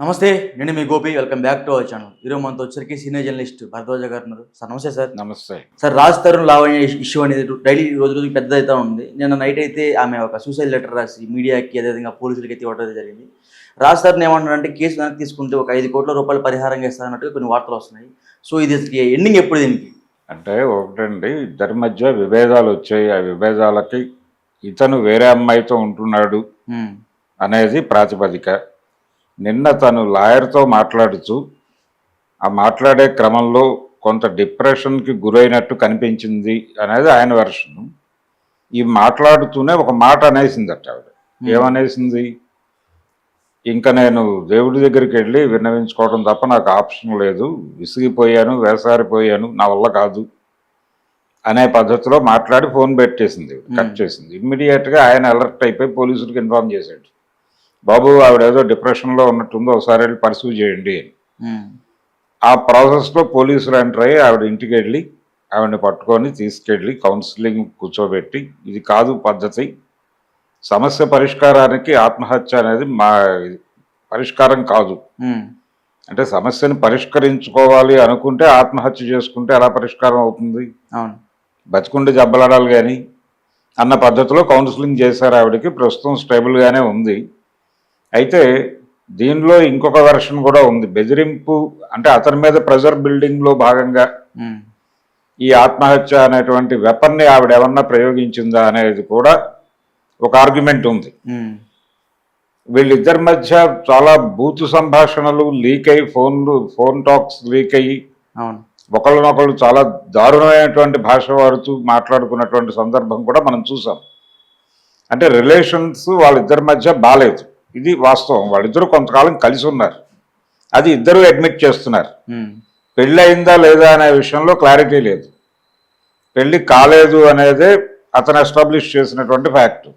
నమస్తే. నేను మీ Gopi. Welcome back to our channel. ఈరోజు మనతో వచ్చరికి సీనియర్ జర్నలిస్ట్ భరద్వాజ గారు ఉన్నారు. సార్ నమస్తే సార్. నమస్తే సార్, రాజ్ తరుణ్ లావణ్య ఇష్యూ అనేది డైలీ రోజు రోజుకి పెద్ద అవుతా ఉంది. నిన్న నైట్ అయితే ఆమె ఒక సూసైడ్ లెటర్ రాసి మీడియాకి అదేవిధంగా పోలీసులకి అయితే ఇవ్వడం జరిగింది. రాజ్ తరుణ్ ఏమంటారంటే కేసు వెనక్కి తీసుకుంటే ఒక 5 కోట్ల రూపాయలు పరిహారంగా ఇస్తారన్నట్టుగా కొన్ని వార్తలు వస్తున్నాయి. సో ఇది ఎండింగ్ ఎప్పుడు దీనికి? అంటే ఒకటండి, ఇద్దరి మధ్య విభేదాలు వచ్చాయి. ఆ విభేదాలకి ఇతను వేరే అమ్మాయితో ఉంటున్నాడు అనేది ప్రాతిపదిక. నిన్న తను లాయర్తో మాట్లాడుతూ ఆ మాట్లాడే క్రమంలో కొంత డిప్రెషన్కి గురైనట్టు కనిపించింది అనేది ఆయన వెర్షన్. ఈ మాట్లాడుతూనే ఒక మాట అనేసిందట ఆవిడ. ఏమనేసింది? ఇంకా నేను దేవుడి దగ్గరికి వెళ్ళి విన్నవించుకోవడం తప్ప నాకు ఆప్షన్ లేదు, విసిగిపోయాను, వేసారిపోయాను, నా వల్ల కాదు అనే పద్ధతిలో మాట్లాడి ఫోన్ పెట్టేసింది, కట్ చేసింది. ఇమ్మీడియట్గా ఆయన అలర్ట్ అయిపోయి పోలీసులకు ఇన్ఫార్మ్ చేశాడు. బాబు, ఆవిడ ఏదో డిప్రెషన్లో ఉన్నట్టుందో ఒకసారి వెళ్ళి పర్సూ చేయండి అని. ఆ ప్రాసెస్లో పోలీసులు ఎంటర్ అయ్యి ఆవిడ ఇంటికి వెళ్ళి ఆవిడని పట్టుకొని తీసుకెళ్ళి కౌన్సిలింగ్ కూర్చోబెట్టి, ఇది కాదు పద్ధతి, సమస్య పరిష్కారానికి ఆత్మహత్య అనేది మా పరిష్కారం కాదు, అంటే సమస్యను పరిష్కరించుకోవాలి అనుకుంటే ఆత్మహత్య చేసుకుంటే ఎలా పరిష్కారం అవుతుంది, బతికుండి జబ్బలాడాలి కానీ అన్న పద్ధతిలో కౌన్సిలింగ్ చేశారు ఆవిడకి. ప్రస్తుతం స్టేబుల్గానే ఉంది. అయితే దీనిలో ఇంకొక వెర్షన్ కూడా ఉంది. బెదిరింపు అంటే అతని మీద ప్రెజర్ బిల్డింగ్లో భాగంగా ఈ ఆత్మహత్య అనేటువంటి వెపన్ని ఆవిడ ఏమన్నా ప్రయోగించిందా అనేది కూడా ఒక ఆర్గ్యుమెంట్ ఉంది. వీళ్ళిద్దరి మధ్య చాలా బూతు సంభాషణలు లీక్ అయ్యి, ఫోన్ టాక్స్ లీక్ అయ్యి ఒకళ్ళనొకళ్ళు చాలా దారుణమైనటువంటి భాష వాడుతూ మాట్లాడుకున్నటువంటి సందర్భం కూడా మనం చూసాం. అంటే రిలేషన్స్ వాళ్ళిద్దరి మధ్య బాలేదు, ఇది వాస్తవం. వాళ్ళిద్దరూ కొంతకాలం కలిసి ఉన్నారు, అది ఇద్దరు అడ్మిట్ చేస్తున్నారు. పెళ్ళి అయిందా లేదా అనే విషయంలో క్లారిటీ లేదు. పెళ్ళి కాలేదు అనేదే అతను ఎస్టాబ్లిష్ చేసినటువంటి ఫ్యాక్ట్.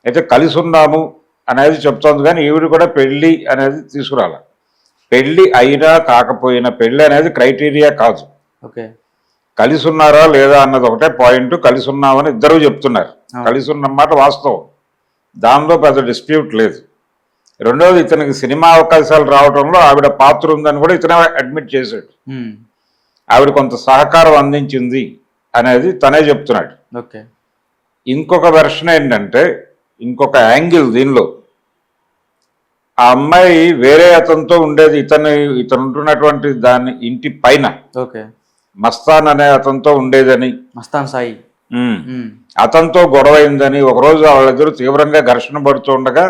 అయితే కలిసి ఉన్నాము అనేది చెప్తోంది, కానీ ఈవిడ కూడా పెళ్ళి అనేది తీసుకురాల. పెళ్ళి అయినా కాకపోయినా పెళ్ళి అనేది క్రైటీరియా కాదు. కలిసి ఉన్నారా లేదా అన్నది ఒకటే పాయింట్. కలిసి ఉన్నామని ఇద్దరు చెప్తున్నారు, కలిసి ఉన్నమాట వాస్తవం, దానిలో పెద్ద డిస్ప్యూట్ లేదు. రెండవది, ఇతనికి సినిమా అవకాశాలు రావడంలో ఆవిడ పాత్ర ఉందని కూడా ఇతనే అడ్మిట్ చేశాడు. ఆవిడ కొంత సహకారం అందించింది అనేది తనే చెప్తున్నాడు. ఇంకొక వెర్షన్ ఏంటంటే, ఇంకొక యాంగిల్ దీనిలో, ఆ అమ్మాయి వేరే అతనితో ఉండేది, ఇతను ఉంటున్నటువంటి దాని ఇంటి పైన మస్తాన్ అనే అతనితో ఉండేదని, మస్తాన్ సాయి అతనితో గొడవ అయిందని, ఒకరోజు వాళ్ళిద్దరూ తీవ్రంగా ఘర్షణ పడుతూ ఉండగా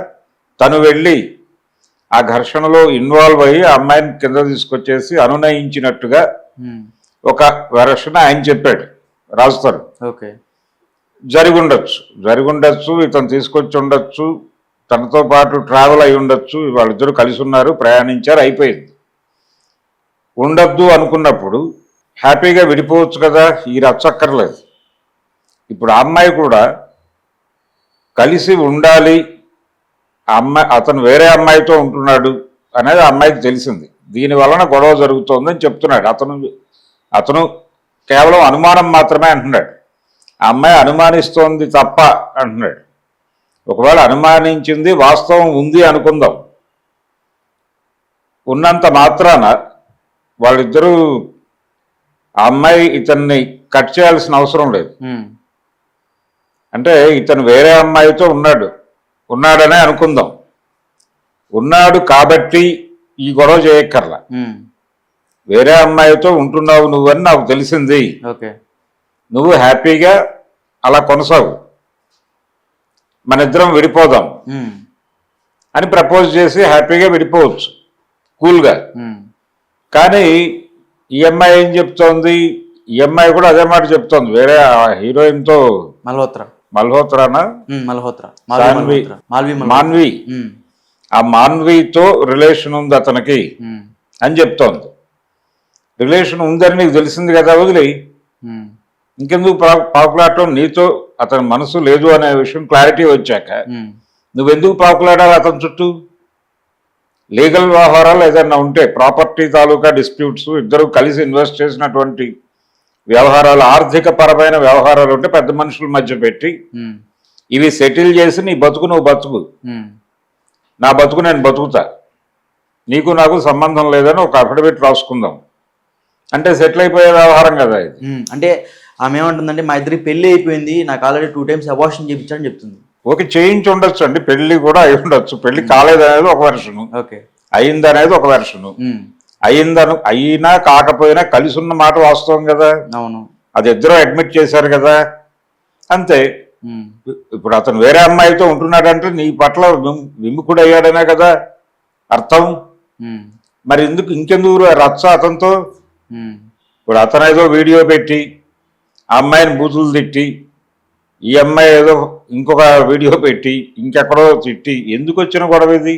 తను వెళ్ళి ఆ ఘర్షణలో ఇన్వాల్వ్ అయ్యి ఆ అమ్మాయిని కింద తీసుకొచ్చేసి అనునయించినట్టుగా ఒక వెర్షన్ ఆయన చెప్పాడు. రాజుతారు జరిగుండొచ్చు, ఇతను తీసుకొచ్చి ఉండొచ్చు, తనతో పాటు ట్రావెల్ అయి ఉండొచ్చు, వాళ్ళిద్దరూ కలిసి ఉన్నారు, ప్రయాణించారు, అయిపోయింది. ఉండొద్దు అనుకున్నప్పుడు హ్యాపీగా విడిపోవచ్చు కదా, ఈ రచ్చక్కర్లేదు. ఇప్పుడు ఆ అమ్మాయి కూడా కలిసి ఉండాలి, అతను వేరే అమ్మాయితో ఉంటున్నాడు అనేది ఆ అమ్మాయికి తెలిసింది, దీని వలన గొడవ జరుగుతోందని చెప్తున్నాడు. అతను కేవలం అనుమానం మాత్రమే అంటున్నాడు, ఆ అమ్మాయి అనుమానిస్తోంది తప్ప అంటున్నాడు. ఒకవేళ అనుమానించింది వాస్తవం ఉంది అనుకుందాం, ఉన్నంత మాత్రాన వాళ్ళిద్దరూ ఆ అమ్మాయి ఇతన్ని కట్ చేయాల్సిన అవసరం లేదు. అంటే ఇతను వేరే అమ్మాయితో ఉన్నాడనే అనుకుందాం, ఉన్నాడు కాబట్టి ఈ గొడవ చేయక్కర్లా. వేరే అమ్మాయితో ఉంటున్నావు నువ్వని నాకు తెలిసింది, నువ్వు హ్యాపీగా అలా కొనసాగు, మన ఇద్దరం విడిపోదాం అని ప్రపోజ్ చేసి హ్యాపీగా విడిపోవచ్చు కూల్గా. కానీ ఈ అమ్మాయి ఏం చెప్తోంది, ఈ అమ్మాయి కూడా అదే మాట చెప్తోంది, వేరే హీరోయిన్తో మల్హోత్రానా మాన్వి, ఆ మాన్వితో రిలేషన్ ఉంది అతనికి అని చెప్తోంది. రిలేషన్ ఉందని నీకు తెలిసింది కదా, వదిలి ఇంకెందుకు పాకులాడటం, నీతో అతని మనసు లేదు అనే విషయం క్లారిటీ వచ్చాక నువ్వెందుకు పాకులాడాలి అతని చుట్టూ? లీగల్ వ్యవహారాలు ఏదైనా ఉంటే, ప్రాపర్టీ తాలూకా డిస్ప్యూట్స్, ఇద్దరు కలిసి ఇన్వెస్ట్ చేసినటువంటి వ్యవహారాలు, ఆర్థిక పరమైన వ్యవహారాలు ఉంటే పెద్ద మనుషుల మధ్య పెట్టి ఇవి సెటిల్ చేసి నీ బతుకు నువ్వు బతుకు, నా బతుకు నేను బతుకుతా, నీకు నాకు సంబంధం లేదని ఒక అఫిడవిట్ రాసుకుందాం అంటే సెటిల్ అయిపోయే వ్యవహారం కదా ఇది. అంటే ఆమె ఏమంటుందంటే మా ఇద్దరికి పెళ్లి అయిపోయింది, నాకు ఆల్రెడీ 2 times అబార్షన్ చేయించాడని చెప్తుంది. ఓకే, చేయించి ఉండొచ్చు అండి, పెళ్లి కూడా అయి ఉండొచ్చు. పెళ్లి కాలేదు అనేది ఒక వెర్షను, ఓకే, అయింది అనేది ఒక వెర్షను. అయినా కాకపోయినా కలిసి ఉన్న మాట వాస్తవం కదా. అవును, అది ఇద్దరు అడ్మిట్ చేశారు కదా, అంతే. ఇప్పుడు అతను వేరే అమ్మాయితో ఉంటున్నాడంటే నీ పట్ల విముఖుడు అయ్యాడనే కదా అర్థం. మరి ఇంకెందుకు రచ్చ అతనితో? ఇప్పుడు అతను ఏదో వీడియో పెట్టి ఆ అమ్మాయిని బూతులు తిట్టి, ఈ అమ్మాయి ఏదో ఇంకొక వీడియో పెట్టి ఇంకెక్కడో తిట్టి, ఎందుకు వచ్చిన గొడవ ఇది?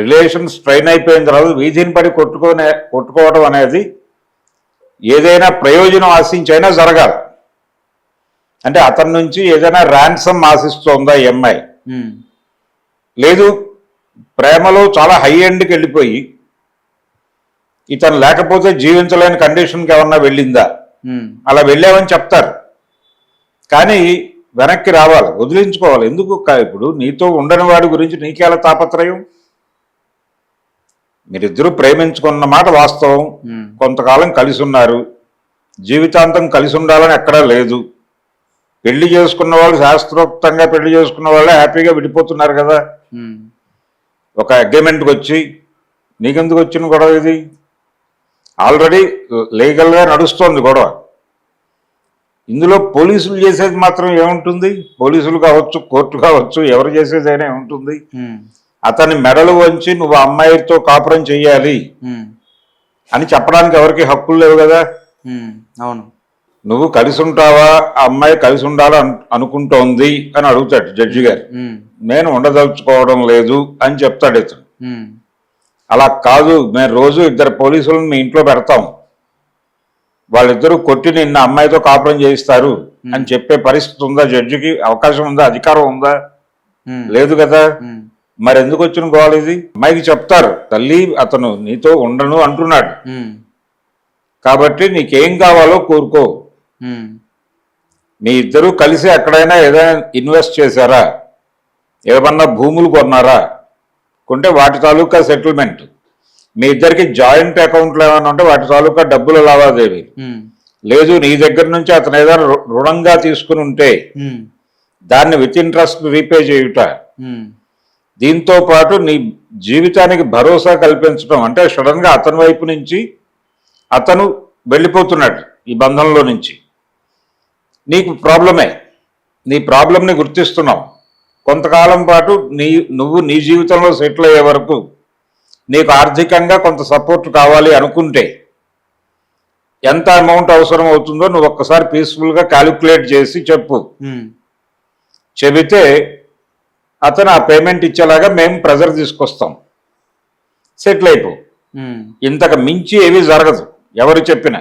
రిలేషన్ స్ట్రైన్ అయిపోయిన తర్వాత వీధిని పడి కొట్టుకోవడం అనేది ఏదైనా ప్రయోజనం ఆశించైనా జరగాలి. అంటే అతని నుంచి ఏదైనా ర్యాన్సమ్ ఆశిస్తోందా ఈ అమ్మాయి? లేదు, ప్రేమలో చాలా హై ఎండ్కి వెళ్ళిపోయి ఇతను లేకపోతే జీవించలేని కండిషన్కి ఏమన్నా వెళ్ళిందా? అలా వెళ్ళామని చెప్తారు, కానీ వెనక్కి రావాలి, వదిలించుకోవాలి. ఎందుకు? ఇప్పుడు నీతో ఉండని వాడి గురించి నీకేలా తాపత్రయం? మీరిద్దరూ ప్రేమించుకున్న మాట వాస్తవం, కొంతకాలం కలిసి ఉన్నారు, జీవితాంతం కలిసి ఉండాలని ఎక్కడా లేదు. పెళ్లి చేసుకున్న వాళ్ళు, శాస్త్రోక్తంగా పెళ్లి చేసుకున్న వాళ్ళే హ్యాపీగా విడిపోతున్నారు కదా. ఒక అగ్రిమెంట్కి వచ్చి నీకెందుకు వచ్చిన గొడవ ఇది? ఆల్రెడీ లీగల్గా నడుస్తోంది గొడవ. ఇందులో పోలీసులు చేసేది మాత్రం ఏముంటుంది? పోలీసులు కావచ్చు, కోర్టు కావచ్చు, ఎవరు చేసేదైనా ఏముంటుంది? అతని మెడలు వంచి నువ్వు అమ్మాయితో కాపురం చెయ్యాలి అని చెప్పడానికి ఎవరికి హక్కులు లేవు కదా. అవును, నువ్వు కలిసి ఉంటావా, ఆ అమ్మాయి కలిసి ఉండాలి అనుకుంటోంది అని అడుగుతాడు జడ్జి గారు. నేను ఉండదలుచుకోవడం లేదు అని చెప్తాడు ఇతను. అలా కాదు, మేము రోజు 2 పోలీసులను మీ ఇంట్లో పెడతాం, వాళ్ళిద్దరూ కొట్టి నిన్న అమ్మాయితో కాపురం చేయిస్తారు అని చెప్పే పరిస్థితి ఉందా? జడ్జికి అవకాశం ఉందా? అధికారం ఉందా? లేదు కదా. మరి ఎందుకు వచ్చిన గోల ఇది? అమ్మాయికి చెప్తారు, తల్లి అతను నీతో ఉండను అంటున్నాడు కాబట్టి నీకేం కావాలో కోరుకో. మీ ఇద్దరూ కలిసి ఎక్కడైనా ఏదైనా ఇన్వెస్ట్ చేశారా, ఏమన్నా భూములు కొన్నారా, కొంటే వాటి తాలూకా సెటిల్మెంట్, మీ ఇద్దరికి జాయింట్ అకౌంట్లు ఏమైనా ఉంటే వాటి తాలూకా డబ్బుల లావాదేవీ, లేదు నీ దగ్గర నుంచి అతను ఏదైనా రుణంగా తీసుకుని ఉంటే దాన్ని విత్ ఇంట్రెస్ట్ రీపే చేయుట, దీంతో పాటు నీ జీవితానికి భరోసా కల్పించడం. అంటే సడన్ గా అతని వైపు నుంచి అతను వెళ్ళిపోతున్నాడు ఈ బంధంలో నుంచి, నీకు ప్రాబ్లమే, నీ ప్రాబ్లంని గుర్తిస్తున్నావు. కొంతకాలం పాటు నువ్వు నీ జీవితంలో సెటిల్ అయ్యే వరకు నీకు ఆర్థికంగా కొంత సపోర్ట్ కావాలి అనుకుంటే ఎంత అమౌంట్ అవసరం అవుతుందో నువ్వు ఒక్కసారి పీస్ఫుల్గా క్యాలిక్యులేట్ చేసి చెప్పు. చెబితే అతను ఆ పేమెంట్ ఇచ్చేలాగా మేము ప్రెజర్ తీసుకొస్తాం, సెటిల్ అయిపో. ఇంతకు మించి ఏమీ జరగదు ఎవరు చెప్పినా.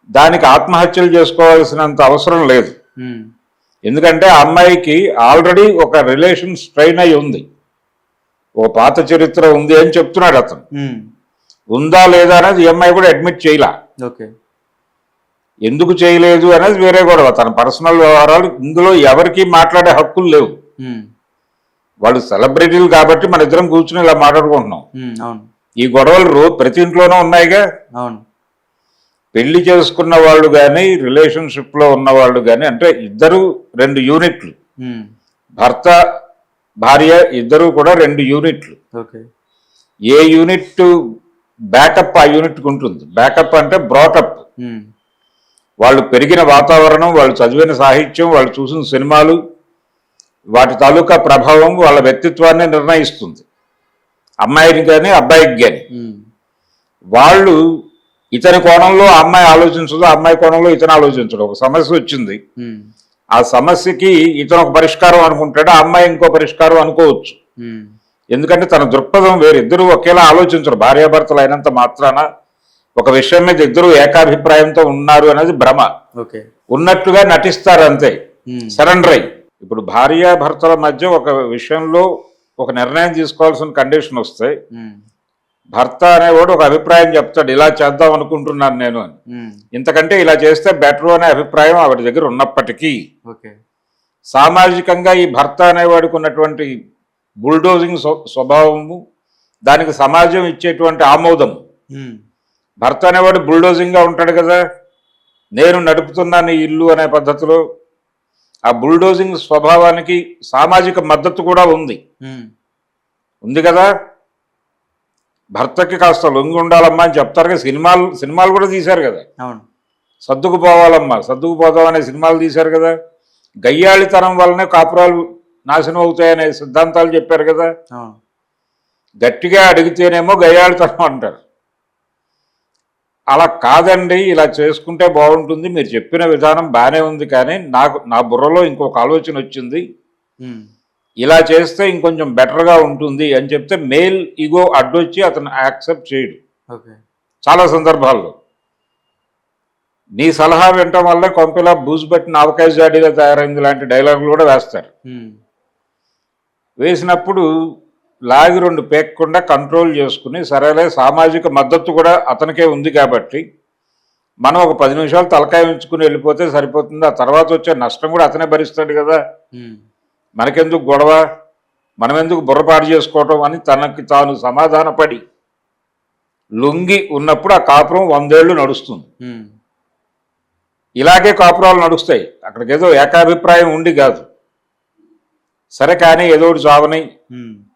దానికి ఆత్మహత్యలు చేసుకోవాల్సినంత అవసరం లేదు. ఎందుకంటే ఆ అమ్మాయికి ఆల్రెడీ ఒక రిలేషన్ స్ట్రైన్ అయి ఉంది, ఓ పాత చరిత్ర ఉంది అని చెప్తున్నాడు అతను. ఉందా లేదా అనేది ఈ అమ్మాయి కూడా అడ్మిట్ చేయలా. ఎందుకు చేయలేదు అనేది వేరే గొడవ, తన పర్సనల్ వ్యవహారాలు. ఇందులో ఎవరికి మాట్లాడే హక్కులు లేవు. వాళ్ళు సెలబ్రిటీలు కాబట్టి మన ఇద్దరం కూర్చుని ఇలా మాట్లాడుకుంటున్నాం. ఈ గొడవలు ప్రతి ఇంట్లోనూ ఉన్నాయిగా. పెళ్లి చేసుకున్న వాళ్ళు కానీ, రిలేషన్షిప్ లో ఉన్న వాళ్ళు కానీ, అంటే ఇద్దరు 2 యూనిట్లు, భర్త భార్య ఇద్దరు కూడా 2 యూనిట్లు. ఏ యూనిట్ బ్యాకప్ ఆ యూనిట్కి ఉంటుంది. బ్యాకప్ అంటే బ్రాటప్, వాళ్ళు పెరిగిన వాతావరణం, వాళ్ళు చదివిన సాహిత్యం, వాళ్ళు చూసిన సినిమాలు, వాటి తాలూకా ప్రభావం వాళ్ళ వ్యక్తిత్వాన్ని నిర్ణయిస్తుంది, అమ్మాయిని కానీ అబ్బాయికి కానీ. వాళ్ళు ఇతని కోణంలో అమ్మాయి ఆలోచించదు, అమ్మాయి కోణంలో ఇతను ఆలోచించడు. ఒక సమస్య వచ్చింది, ఆ సమస్యకి ఇతను ఒక పరిష్కారం అనుకుంటాడు, ఆ అమ్మాయి ఇంకో పరిష్కారం అనుకోవచ్చు. ఎందుకంటే తన దృక్పథం వేరు. ఇద్దరు ఒకేలా ఆలోచించరు. భార్యాభర్తలు అయినంత మాత్రాన ఒక విషయం మీద ఇద్దరు ఏకాభిప్రాయంతో ఉన్నారు అనేది భ్రమ. ఉన్నట్టుగా నటిస్తారు అంతే, సరెండర్ అయ్యి. ఇప్పుడు భార్యాభర్తల మధ్య ఒక విషయంలో ఒక నిర్ణయం తీసుకోవాల్సిన కండిషన్ వస్తే భర్త అనేవాడు ఒక అభిప్రాయం చెప్తాడు, ఇలా చేద్దాం అనుకుంటున్నాను నేను అని. ఇంతకంటే ఇలా చేస్తే బెటర్ అనే అభిప్రాయం ఆవిడ దగ్గర ఉన్నప్పటికీ సామాజికంగా ఈ భర్త అనేవాడికి ఉన్నటువంటి బుల్డోజింగ్ స్వభావము, దానికి సమాజం ఇచ్చేటువంటి ఆమోదం. భర్త అనేవాడు బుల్డోజింగ్గా ఉంటాడు కదా, నేను నడుపుతున్నాను ఈ ఇల్లు అనే పద్ధతిలో. ఆ బుల్డోజింగ్ స్వభావానికి సామాజిక మద్దతు కూడా ఉంది కదా. భర్తకి కాస్త లొంగి ఉండాలమ్మా అని చెప్తారు కదా. సినిమాలు కూడా తీశారు కదా. అవును, సర్దుకుపోవాలమ్మా, సర్దుకుపోదాం అనే సినిమాలు తీశారు కదా. గయ్యాళితనం వల్లనే కాపురాలు నాశనం అవుతాయనే సిద్ధాంతాలు చెప్పారు కదా. గట్టిగా అడిగితేనేమో గయ్యాళితనం అంటారు. అలా కాదండి, ఇలా చేసుకుంటే బాగుంటుంది, మీరు చెప్పిన విధానం బాగానే ఉంది, కానీ నా బుర్రలో ఇంకొక ఆలోచన వచ్చింది, ఇలా చేస్తే ఇంకొంచెం బెటర్గా ఉంటుంది అని చెప్తే మేల్ ఈగో అడ్డొచ్చి అతను యాక్సెప్ట్ చేయడు చాలా సందర్భాల్లో. నీ సలహా వినటం వల్ల కొంపలా బూజు పట్టిన ఆవకాయ జాడీగా తయారైంది లాంటి డైలాగులు కూడా వేస్తారు. వేసినప్పుడు లాగి రెండు పేక్కుండా కంట్రోల్ చేసుకుని, సరేలే సామాజిక మద్దతు కూడా అతనికే ఉంది కాబట్టి మనం ఒక 10 నిమిషాలు తలకాయ ఉంచుకుని వెళ్ళిపోతే సరిపోతుంది. ఆ తర్వాత వచ్చే నష్టం కూడా అతనే భరిస్తాడు కదా. మనకెందుకు గొడవ, మనం ఎందుకు బుర్రపాటు చేసుకోవటం అని తనకి తాను సమాధానపడి లొంగి ఉన్నప్పుడు ఆ కాపురం 100 ఏళ్ళు నడుస్తుంది. ఇలాగే కాపురాలు నడుస్తాయి. అక్కడికి ఏదో ఏకాభిప్రాయం ఉండి కాదు, సరే కానీ ఏదో ఒకటి చావని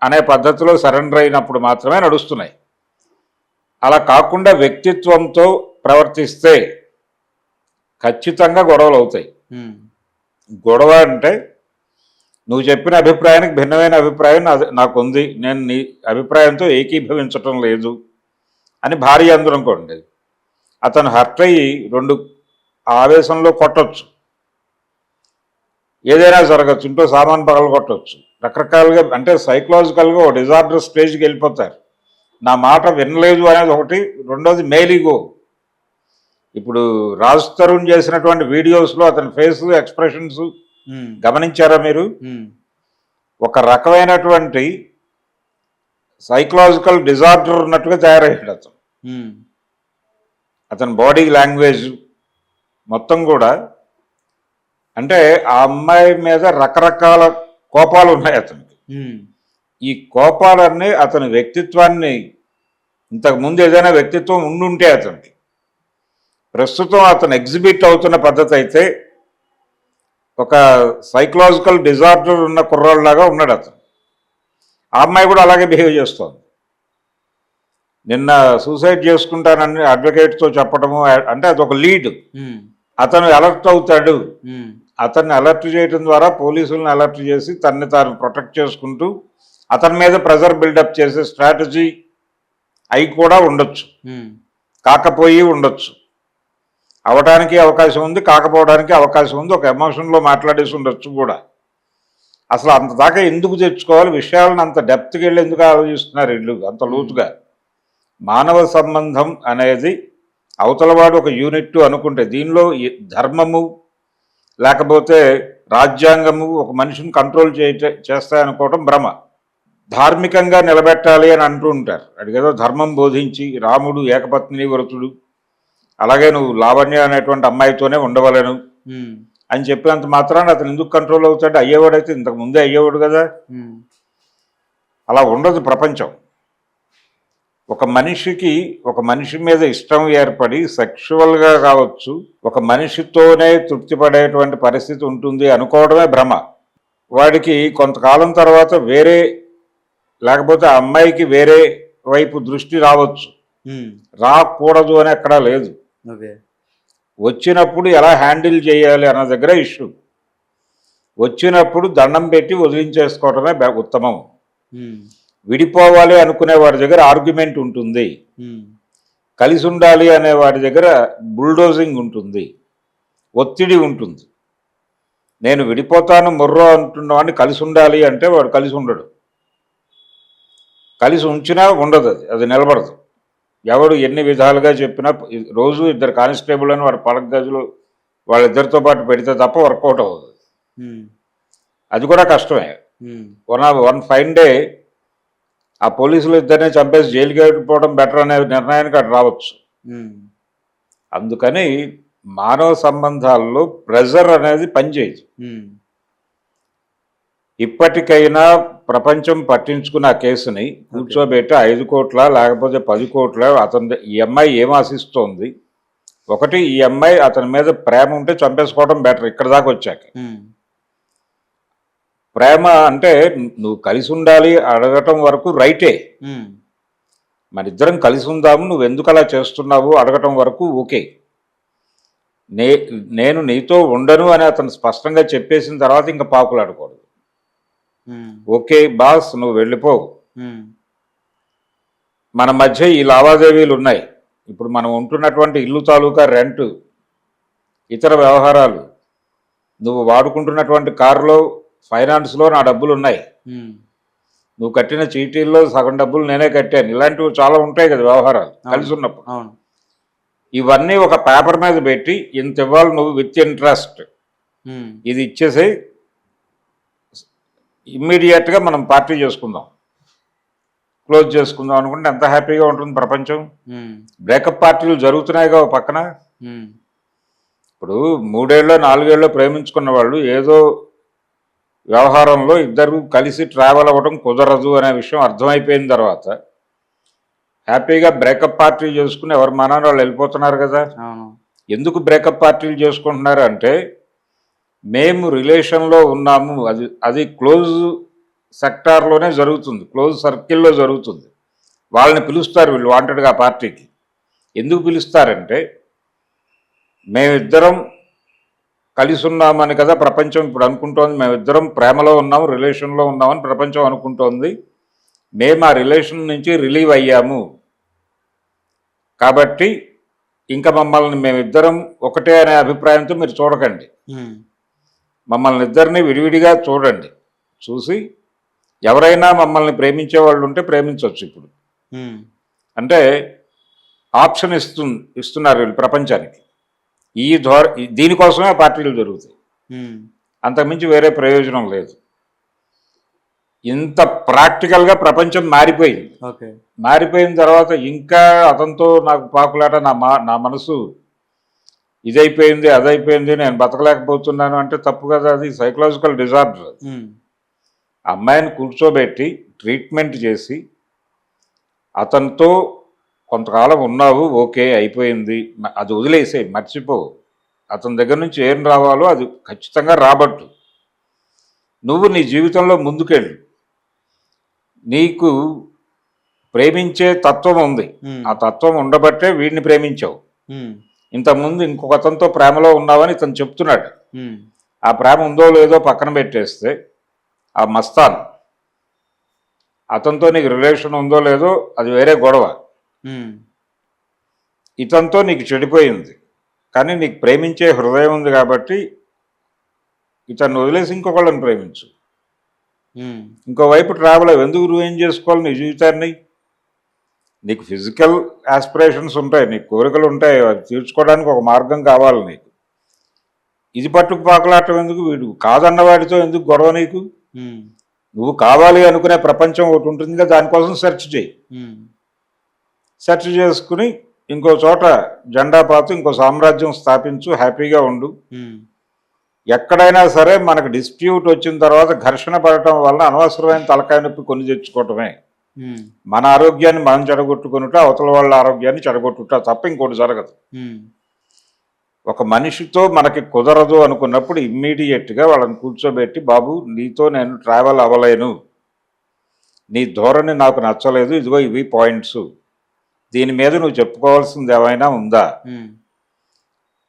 అనే పద్ధతిలో సరెండర్ అయినప్పుడు మాత్రమే నడుస్తున్నాయి. అలా కాకుండా వ్యక్తిత్వంతో ప్రవర్తిస్తే ఖచ్చితంగా గొడవలు అవుతాయి. గొడవ అంటే నువ్వు చెప్పిన అభిప్రాయానికి భిన్నమైన అభిప్రాయం నాకు ఉంది, నేను నీ అభిప్రాయంతో ఏకీభవించటం లేదు అని భార్య అందరనుకోండి, అతను హర్ట్ అయ్యి 2 ఆవేశంలో కొట్టచ్చు, ఏదైనా జరగచ్చు, ఇంట్లో సామాన్ పగలు కొట్టచ్చు, రకరకాలుగా. అంటే సైకలాజికల్గా ఒక డిజార్డర్ స్టేజ్కి వెళ్ళిపోతారు. నా మాట వినలేదు అనేది ఒకటి, రెండోది మేలీగో. ఇప్పుడు రాజ్ తరుణ్ చేసినటువంటి వీడియోస్లో అతని ఫేస్ ఎక్స్ప్రెషన్స్ గమనించారా మీరు? ఒక రకమైనటువంటి సైకలాజికల్ డిజార్డర్ ఉన్నట్టుగా తయారయ్యాడు అతను. అతని బాడీ లాంగ్వేజ్ మొత్తం కూడా, అంటే ఆ అమ్మాయి మీద రకరకాల కోపాలు ఉన్నాయి అతనికి. ఈ కోపాలన్నీ అతని వ్యక్తిత్వాన్ని, ఇంతకుముందు ఏదైనా వ్యక్తిత్వం ఉండుంటే అతనికి, ప్రస్తుతం అతను ఎగ్జిబిట్ అవుతున్న పద్ధతి అయితే ఒక సైకలాజికల్ డిజార్డర్ ఉన్న కుర్రాళ్ళలాగా ఉన్నాడు అతను. ఆ అమ్మాయి కూడా అలాగే బిహేవ్ చేస్తోంది. నిన్న సూసైడ్ చేసుకుంటానని అడ్వకేట్తో చెప్పడము, అంటే అదొక లీడ్. అతను అలర్ట్ అవుతాడు, అతన్ని అలర్ట్ చేయడం ద్వారా పోలీసులను అలర్ట్ చేసి తనని తాను ప్రొటెక్ట్ చేసుకుంటూ అతని మీద ప్రెజర్ బిల్డప్ చేసే స్ట్రాటజీ అవి కూడా ఉండొచ్చు, కాకపోయి ఉండొచ్చు. అవడానికి అవకాశం ఉంది, కాకపోవడానికి అవకాశం ఉంది. ఒక ఎమోషన్లో మాట్లాడేసి ఉండొచ్చు కూడా. అసలు అంత దాకా ఎందుకు తెచ్చుకోవాలి విషయాలను? అంత డెప్త్కి వెళ్ళి ఎందుకు ఆలోచిస్తున్నారు వీళ్ళు అంత లోతుగా? మానవ సంబంధం అనేది అవతలవాడు ఒక యూనిట్ అనుకుంటే, దీనిలో ధర్మము లేకపోతే రాజ్యాంగము ఒక మనిషిని కంట్రోల్ చేస్తాయనుకోవటం భ్రమ. ధార్మికంగా నిలబెట్టాలి అని అంటూ ఉంటారు. అడిగేదో ధర్మం బోధించి, రాముడు ఏకపత్ని వ్రతుడు, అలాగే నువ్వు లావణ్య అనేటువంటి అమ్మాయితోనే ఉండవలను అని చెప్పినంత మాత్రాన్ని అతను ఎందుకు కంట్రోల్ అవుతాడు? అయ్యేవాడైతే ఇంతకు ముందే అయ్యేవాడు కదా. అలా ఉండదు ప్రపంచం. ఒక మనిషికి ఒక మనిషి మీద ఇష్టం ఏర్పడి సెక్షువల్గా కావచ్చు, ఒక మనిషితోనే తృప్తి పడేటువంటి పరిస్థితి ఉంటుంది అనుకోవడమే భ్రమ. వాడికి కొంతకాలం తర్వాత వేరే, లేకపోతే ఆ అమ్మాయికి వేరే వైపు దృష్టి రావచ్చు, రాకూడదు అని ఎక్కడా లేదు. వచ్చినప్పుడు ఎలా హ్యాండిల్ చేయాలి అన్న దగ్గర ఇష్యూ. వచ్చినప్పుడు దండం పెట్టి వదిలించేసుకోవడమే ఉత్తమం. విడిపోవాలి అనుకునే వాడి దగ్గర ఆర్గ్యుమెంట్ ఉంటుంది, కలిసి ఉండాలి అనే వాడి దగ్గర బుల్డోజింగ్ ఉంటుంది, ఒత్తిడి ఉంటుంది. నేను విడిపోతాను మొర్రో అంటున్నవాడిని కలిసి ఉండాలి అంటే వాడు కలిసి ఉండడు, కలిసి ఉంచినా ఉండదు, అది నిలబడదు. ఎవడు ఎన్ని విధాలుగా చెప్పినా రోజు 2 కానిస్టేబుల్ అని వాడు పడక గదిలో వాళ్ళిద్దరితో పాటు పెడితే తప్ప వర్కౌట్ అవ్వదు. అది కూడా కష్టమే. వన్ ఫైన్ డే ఆ పోలీసులు ఇద్దరినే చంపేసి జైలుకి వెళ్ళిపోవడం బెటర్ అనే నిర్ణయానికి అటు రావచ్చు. అందుకని మానవ సంబంధాల్లో ప్రెజర్ అనేది పనిచేయదు. ఇప్పటికైనా ప్రపంచం పట్టించుకున్న ఆ కేసుని కూర్చోబెట్టి 5 కోట్ల లేకపోతే 10 కోట్ల అతని ఈ అమ్మాయి ఏం ఆశిస్తోంది? ఒకటి, ఈ అమ్మాయి అతని మీద ప్రేమ ఉంటే చంపేసుకోవడం బెటర్ ఇక్కడ దాకా వచ్చాక. ప్రేమ అంటే నువ్వు కలిసి ఉండాలి అడగటం వరకు రైటే, మన ఇద్దరం కలిసి ఉందాము, నువ్వు ఎందుకు అలా చేస్తున్నావు అడగటం వరకు ఓకే. నేను నీతో ఉండను అని అతను స్పష్టంగా చెప్పేసిన తర్వాత ఇంకా పాకులాడకూడదు. ఓకే బాస్, నువ్వు వెళ్ళిపోవు, మన మధ్య ఈ లావాదేవీలు ఉన్నాయి, ఇప్పుడు మనం ఉంటున్నటువంటి ఇల్లు తాలూకా రెంటు, ఇతర వ్యవహారాలు, నువ్వు వాడుకుంటున్నటువంటి కారులో ఫైనాన్స్లో నా డబ్బులు ఉన్నాయి, నువ్వు కట్టిన చీటీల్లో సగం డబ్బులు నేనే కట్టాను, ఇలాంటివి చాలా ఉంటాయి కదా వ్యవహారాలు కలిసి ఉన్నప్పుడు. ఇవన్నీ ఒక పేపర్ మీద పెట్టి ఇంత ఇవ్వాలి నువ్వు విత్ ఇంట్రెస్ట్, ఇది ఇచ్చేసి ఇమ్మీడియట్గా మనం పార్టీ చేసుకుందాం, క్లోజ్ చేసుకుందాం అనుకుంటే ఎంత హ్యాపీగా ఉంటుంది ప్రపంచం. బ్రేకప్ పార్టీలు జరుగుతున్నాయిగా ఒక పక్కన. ఇప్పుడు 3 ఏళ్ళో 4 ఏళ్ళో ప్రేమించుకున్న వాళ్ళు ఏదో వ్యవహారంలో ఇద్దరు కలిసి ట్రావెల్ అవ్వడం కుదరదు అనే విషయం అర్థమైపోయిన తర్వాత హ్యాపీగా బ్రేకప్ పార్టీలు చేసుకుని ఎవరి మనాన్ని వాళ్ళు వెళ్ళిపోతున్నారు కదా. ఎందుకు బ్రేకప్ పార్టీలు చేసుకుంటున్నారు అంటే మేము రిలేషన్లో ఉన్నాము, అది క్లోజ్ సెక్టార్లోనే జరుగుతుంది, క్లోజ్ సర్కిల్లో జరుగుతుంది, వాళ్ళని పిలుస్తారు వీళ్ళు వాంటెడ్గా ఆ పార్టీకి. ఎందుకు పిలుస్తారంటే మేమిద్దరం కలిసి ఉన్నామని కదా ప్రపంచం ఇప్పుడు అనుకుంటోంది, మేమిద్దరం ప్రేమలో ఉన్నాము రిలేషన్లో ఉన్నామని ప్రపంచం అనుకుంటోంది, మేము ఆ రిలేషన్ నుంచి రిలీవ్ అయ్యాము కాబట్టి ఇంకా మమ్మల్ని మేమిద్దరం ఒకటే అనే అభిప్రాయంతో మీరు చూడకండి, మమ్మల్ని ఇద్దరిని విడివిడిగా చూడండి, చూసి ఎవరైనా మమ్మల్ని ప్రేమించే వాళ్ళు ఉంటే ప్రేమించవచ్చు. ఇప్పుడు అంటే ఆప్షన్ ఇస్తున్నారు వీళ్ళు ప్రపంచానికి. దీనికోసమే పార్టీలు జరుగుతాయి, అంతకుమించి వేరే ప్రయోజనం లేదు. ఇంత ప్రాక్టికల్గా ప్రపంచం మారిపోయింది. మారిపోయిన తర్వాత ఇంకా అతనితో నాకు పాకులాట, నా మనసు ఇదైపోయింది అదైపోయింది నేను బతకలేకపోతున్నాను అంటే తప్పు కదా, అది సైకలాజికల్ డిజార్డర్. అమ్మాయిని కూర్చోబెట్టి ట్రీట్మెంట్ చేసి అతనితో కొంతకాలం ఉన్నావు, ఓకే అయిపోయింది, అది వదిలేసే మర్చిపో, అతని దగ్గర నుంచి ఏం రావాలో అది ఖచ్చితంగా రాబట్టు, నువ్వు నీ జీవితంలో ముందుకెళ్ళు. నీకు ప్రేమించే తత్వం ఉంది, ఆ తత్వం ఉండబట్టే వీడిని ప్రేమించావు. ఇంతకుముందు ఇంకొక అతనితో ప్రేమలో ఉన్నావని ఇతను చెప్తున్నాడు. ఆ ప్రేమ ఉందో లేదో పక్కన పెట్టేస్తే ఆ మస్తాన్ అతనితో నీకు రిలేషన్ ఉందో లేదో అది వేరే గొడవ, ఇతనితో నీకు చెడిపోయింది, కానీ నీకు ప్రేమించే హృదయం ఉంది కాబట్టి ఇతన్ని వదిలేసి ఇంకొకళ్ళని ప్రేమించు. ఇంకోవైపు ట్రావెల్ అవ్వ, ఎందుకు నువ్వేం చేసుకోవాలి నీ జీవితాన్ని? నీకు ఫిజికల్ ఆస్పిరేషన్స్ ఉంటాయి, నీకు కోరికలు ఉంటాయి, అది తీర్చుకోవడానికి ఒక మార్గం కావాలి నీకు. ఇది పట్టుకు పాకలాటం ఎందుకు? వీడు కాదన్నవాడితో ఎందుకు గొడవ నీకు? నువ్వు కావాలి అనుకునే ప్రపంచం ఒకటి ఉంటుంది కదా, దానికోసం సెర్చ్ చేయి. సెర్చ్ చేసుకుని ఇంకో చోట జెండా పాతు ఇంకో సామ్రాజ్యం స్థాపించు, హ్యాపీగా ఉండు. ఎక్కడైనా సరే మనకు డిస్ప్యూట్ వచ్చిన తర్వాత ఘర్షణ పడటం వల్ల అనవసరమైన తలకాయ నొప్పి కొని తెచ్చుకోవటమే. మన ఆరోగ్యాన్ని మనం చెడగొట్టుకునుట, అవతల వాళ్ళ ఆరోగ్యాన్ని చెడగొట్టుట తప్ప ఇంకోటి జరగదు. ఒక మనిషితో మనకి కుదరదు అనుకున్నప్పుడు ఇమ్మీడియట్గా వాళ్ళని కూర్చోబెట్టి, బాబు నీతో నేను ట్రావెల్ అవ్వలేను, నీ ధోరణి నాకు నచ్చలేదు, ఇదిగో ఇవి పాయింట్స్, దీని మీద నువ్వు చెప్పుకోవాల్సింది ఏమైనా ఉందా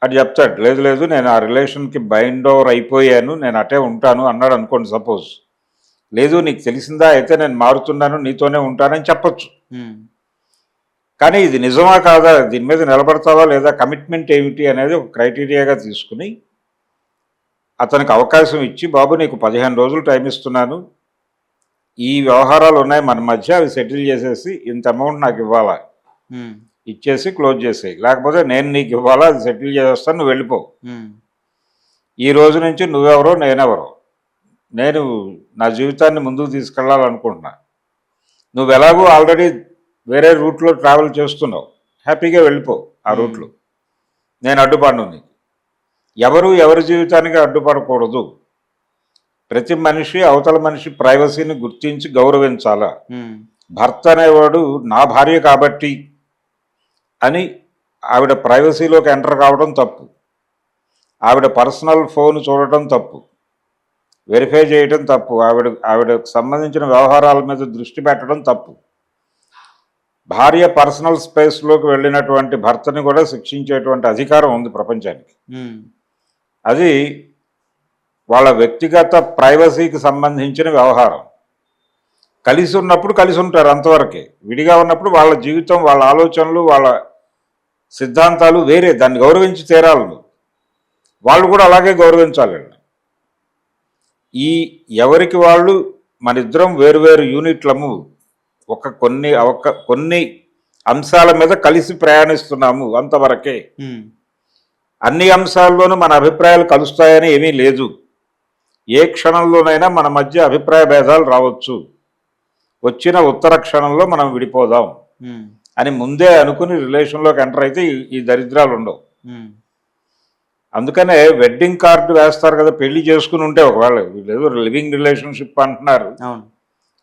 అని చెప్తాడు. లేదు లేదు నేను ఆ రిలేషన్కి బైండ్ ఓవర్ అయిపోయాను, నేను అటే ఉంటాను అన్నాడు అనుకోండి సపోజ్. లేదు నీకు తెలిసిందా అయితే నేను మారుతున్నాను నీతోనే ఉంటానని చెప్పచ్చు. కానీ ఇది నిజమా కాదా, దీని మీద నిలబడతావా లేదా, కమిట్మెంట్ ఏమిటి అనేది ఒక క్రైటీరియాగా తీసుకుని అతనికి అవకాశం ఇచ్చి, బాబు నీకు 15 రోజులు టైం ఇస్తున్నాను, ఈ వ్యవహారాలు ఉన్నాయి మన మధ్య, అవి సెటిల్ చేసేసి ఇంత అమౌంట్ నాకు ఇవ్వాలా, ఇచ్చేసి క్లోజ్ చేసేయి, లేకపోతే నేను నీకు ఇవ్వాలా, అది సెటిల్ చేసేస్తాను, నువ్వు వెళ్ళిపో. ఈ రోజు నుంచి నువ్వెవరో నేనెవరో, నేను నా జీవితాన్ని ముందుకు తీసుకెళ్ళాలనుకుంటున్నా, నువ్వు ఎలాగో ఆల్రెడీ వేరే రూట్లో ట్రావెల్ చేస్తున్నావు, హ్యాపీగా వెళ్ళిపో ఆ రూట్లో, నేను అడ్డుపడను నీకు. ఎవరు ఎవరి జీవితానికి అడ్డుపడకూడదు. ప్రతి మనిషి అవతల మనిషి ప్రైవసీని గుర్తించి గౌరవించాలా. ఉమ్, భర్త అనేవాడు నా భార్య కాబట్టి అని ఆవిడ ప్రైవసీలోకి ఎంటర్ కావడం తప్పు. ఆవిడ పర్సనల్ ఫోన్ చూడటం తప్పు, వెరిఫై చేయటం తప్పు, ఆవిడకు సంబంధించిన వ్యవహారాల మీద దృష్టి పెట్టడం తప్పు. భార్య పర్సనల్ స్పేస్లోకి వెళ్ళినటువంటి భర్తని కూడా శిక్షించేటువంటి అధికారం ఉంది ప్రపంచానికి. ఉమ్, అది వాళ్ళ వ్యక్తిగత ప్రైవసీకి సంబంధించిన వ్యవహారం. కలిసి ఉన్నప్పుడు కలిసి ఉంటారు అంతవరకే. విడిగా ఉన్నప్పుడు వాళ్ళ జీవితం, వాళ్ళ ఆలోచనలు, వాళ్ళ సిద్ధాంతాలు వేరే. దాన్ని గౌరవించి తీరాలి. వాళ్ళు కూడా అలాగే గౌరవించాలండి. ఈ ఎవరికి వాళ్ళు మనిద్దరం వేరువేరు యూనిట్లము, కొన్ని అంశాల మీద కలిసి ప్రయాణిస్తున్నాము అంతవరకే. ఉమ్, అన్ని అంశాల్లోనూ మన అభిప్రాయాలు కలుస్తాయని ఏమీ లేదు. ఏ క్షణంలోనైనా మన మధ్య అభిప్రాయ భేదాలు రావచ్చు. వచ్చిన ఉత్తర క్షణంలో మనం విడిపోదాం ఉమ్, అని ముందే అనుకుని రిలేషన్లోకి ఎంటర్ అయితే ఈ దరిద్రాలు ఉండవు. ఉమ్, అందుకనే వెడ్డింగ్ కార్డు వేస్తారు కదా, పెళ్లి చేసుకుని ఉంటే. ఒకవేళ వీళ్ళేదో లివింగ్ రిలేషన్షిప్ అంటున్నారు. అవును.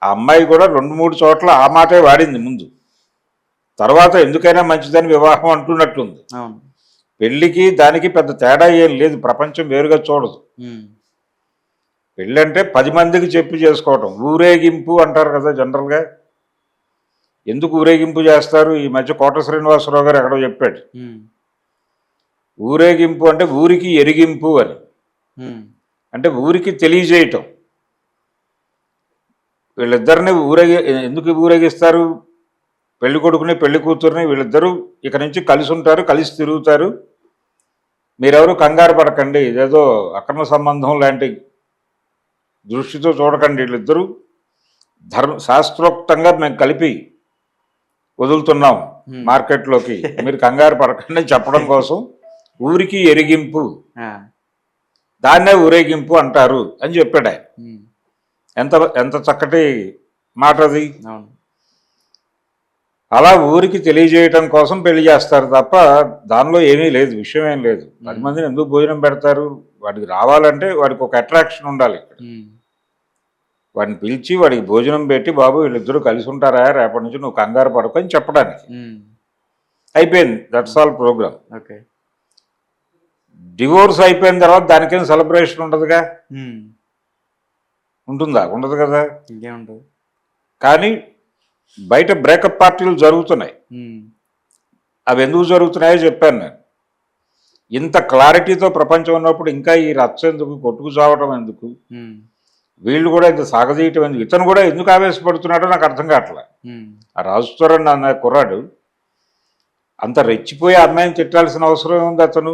ఆ అమ్మాయి కూడా 2-3 చోట్ల ఆ మాటే వాడింది ముందు. తర్వాత ఎందుకైనా మంచిదని వివాహం అంటున్నట్టుంది. అవును. పెళ్లికి దానికి పెద్ద తేడా ఏం లేదు. ప్రపంచం వేరుగా చూడదు. ఉమ్, పెళ్ళి అంటే 10 మందికి చెప్పి చేసుకోవటం. ఊరేగింపు అంటారు కదా జనరల్గా. ఎందుకు ఊరేగింపు చేస్తారు? ఈ మధ్య కోట శ్రీనివాసరావు గారు ఎక్కడో చెప్పాడు. ఉమ్, ఊరేగింపు అంటే ఊరికి ఎరిగింపు అని. ఉమ్, అంటే ఊరికి తెలియజేయటం. వీళ్ళిద్దరిని ఎందుకు ఊరేగిస్తారు? పెళ్లి కొడుకుని పెళ్లి కూతుర్ని వీళ్ళిద్దరూ ఇక నుంచి కలిసి ఉంటారు, కలిసి తిరుగుతారు. మీరెవరు కంగారు పడకండి, ఇదేదో అక్రమ సంబంధం లాంటి దృష్టితో చూడకండి. వీళ్ళిద్దరూ శాస్త్రోక్తంగా మేము కలిపి వదులుతున్నాం మార్కెట్లోకి, మీరు కంగారు పడకండి అని చెప్పడం కోసం ఊరికి ఎరిగింపు, దాన్నే ఊరేగింపు అంటారు అని చెప్పాడు ఆయన. ఎంత ఎంత చక్కటి మాట అది. అలా ఊరికి తెలియజేయటం కోసం పెళ్లి చేస్తారు తప్ప దానిలో ఏమీ లేదు, విషయం ఏం లేదు. 10 మందిని ఎందుకు భోజనం పెడతారు? వాడికి రావాలంటే వాడికి ఒక అట్రాక్షన్ ఉండాలి. ఇక్కడ వాడిని పిలిచి వాడికి భోజనం పెట్టి, బాబు వీళ్ళిద్దరూ కలిసి ఉంటారా, రేపటి నుంచి నువ్వు కంగారు పడకు అని చెప్పడానికి. అయిపోయింది, that's all programme. Okay. Divorce అయిపోయిన తర్వాత దానికేం సెలబ్రేషన్ ఉండదుగా. ఉంటుందా? ఉండదు కదా. ఇంకేముంటుంది. కానీ బయట బ్రేకప్ పార్టీలు జరుగుతున్నాయి. అవి ఎందుకు జరుగుతున్నాయో చెప్పాను నేను. ఇంత క్లారిటీతో ప్రపంచం ఉన్నప్పుడు ఇంకా ఈ రచ్చ ఎందుకు, కొట్టుకు చావటం ఎందుకు, వీళ్ళు కూడా ఇంత సాగదీయటం ఎందుకు, ఇతను కూడా ఎందుకు ఆవేశపడుతున్నాడో నాకు అర్థం కావట్లే. ఆ రాజుతోరన్ అన్న కుర్రాడు అంత రెచ్చిపోయి అమ్మాయిని తిట్టాల్సిన అవసరం ఉంది. అతను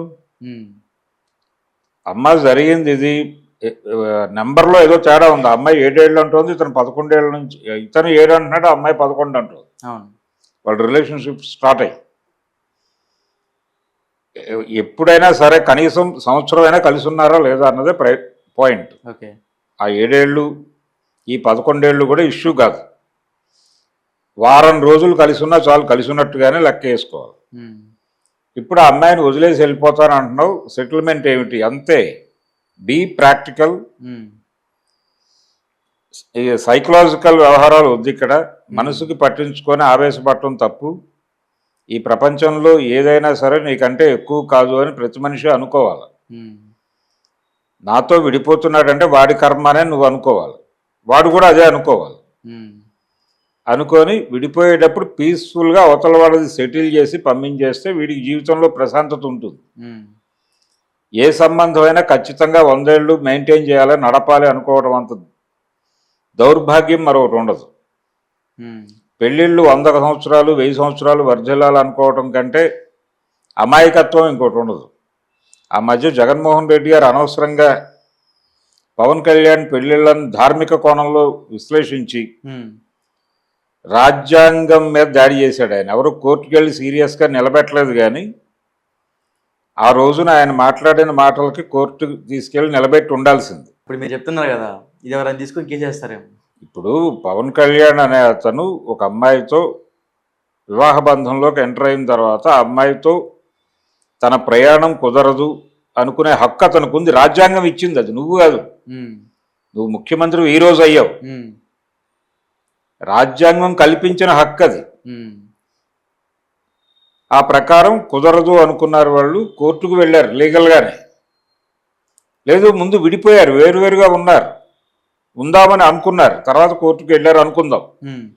అమ్మ జరిగింది ఇది, నెంబర్లో ఏదో తేడా ఉంది. అమ్మాయి 7 ఏళ్ళు అంటుంది, ఇతను 11 ఏళ్ళ నుంచి. ఇతను 7 అంటున్నాడు, అమ్మాయి 11 అంటుంది. వాళ్ళ రిలేషన్షిప్ స్టార్ట్ అయ్యి ఎప్పుడైనా సరే కనీసం సంవత్సరం అయినా కలిసి ఉన్నారా లేదా అన్నదే పాయింట్. ఆ 7 ఏళ్ళు ఈ 11 ఏళ్ళు కూడా ఇష్యూ కాదు. వారం రోజులు కలిసి ఉన్నా చాలు, కలిసి ఉన్నట్టుగానే లెక్క వేసుకోవాలి. ఇప్పుడు ఆ అమ్మాయిని వదిలేసి వెళ్ళిపోతాను అంటున్నావు, సెటిల్మెంట్ ఏమిటి? అంతే. Be practical. సైకలాజికల్ వ్యవహారాలు వద్దు ఇక్కడ. మనసుకి పట్టించుకొని ఆవేశపడటం తప్పు. ఈ ప్రపంచంలో ఏదైనా సరే నీకంటే ఎక్కువ కాదు అని ప్రతి మనిషి అనుకోవాలి. నాతో విడిపోతున్నాడంటే వాడి కర్మనే నువ్వు అనుకోవాలి, వాడు కూడా అదే అనుకోవాలి. అనుకొని విడిపోయేటప్పుడు పీస్ఫుల్గా అవతల వాళ్ళది సెటిల్ చేసి పంపించేస్తే వీడికి జీవితంలో ప్రశాంతత ఉంటుంది. ఏ సంబంధమైనా ఖచ్చితంగా 100 ఏళ్ళు మెయింటైన్ చేయాలి, నడపాలి అనుకోవడం అంత దౌర్భాగ్యం మరొకటి ఉండదు. పెళ్ళిళ్ళు 100 సంవత్సరాలు 1000 సంవత్సరాలు వర్ధిల్లాలు అనుకోవటం కంటే అమాయకత్వం ఇంకోటి ఉండదు. ఆ మధ్య జగన్మోహన్ రెడ్డి గారు అనవసరంగా పవన్ కళ్యాణ్ పెళ్ళిళ్ళని ధార్మిక కోణంలో విశ్లేషించి రాజ్యాంగం మీద దాడి చేశాడు. ఆయన ఎవరు కోర్టుకు వెళ్ళి సీరియస్గా నిలబెట్టలేదు, కానీ ఆ రోజున ఆయన మాట్లాడిన మాటలకి కోర్టు తీసుకెళ్ళి నిలబెట్టి ఉండాల్సింది. ఇప్పుడు మీరు చెప్తున్నారు కదా, ఇది ఎవరైనా తీసుకొని కేసేస్తారేమో. ఇప్పుడు పవన్ కళ్యాణ్ అనే అతను ఒక అమ్మాయితో వివాహ బంధంలోకి ఎంటర్ అయిన తర్వాత ఆ అమ్మాయితో తన ప్రయాణం కుదరదు అనుకునే హక్కు అతనికి ఉంది. రాజ్యాంగం ఇచ్చింది, అది నువ్వు కాదు. నువ్వు ముఖ్యమంత్రి ఈ రోజు అయ్యావు, ఉమ్, రాజ్యాంగం కల్పించిన హక్కు అది. ఉమ్, ఆ ప్రకారం కుదరదు అనుకున్నారు, వాళ్ళు కోర్టుకు వెళ్ళారు లీగల్గానే. లేదు ముందు విడిపోయారు, వేరువేరుగా ఉన్నారు, ఉందామని అనుకున్నారు, తర్వాత కోర్టుకు వెళ్ళారు అనుకుందాం. ఉమ్,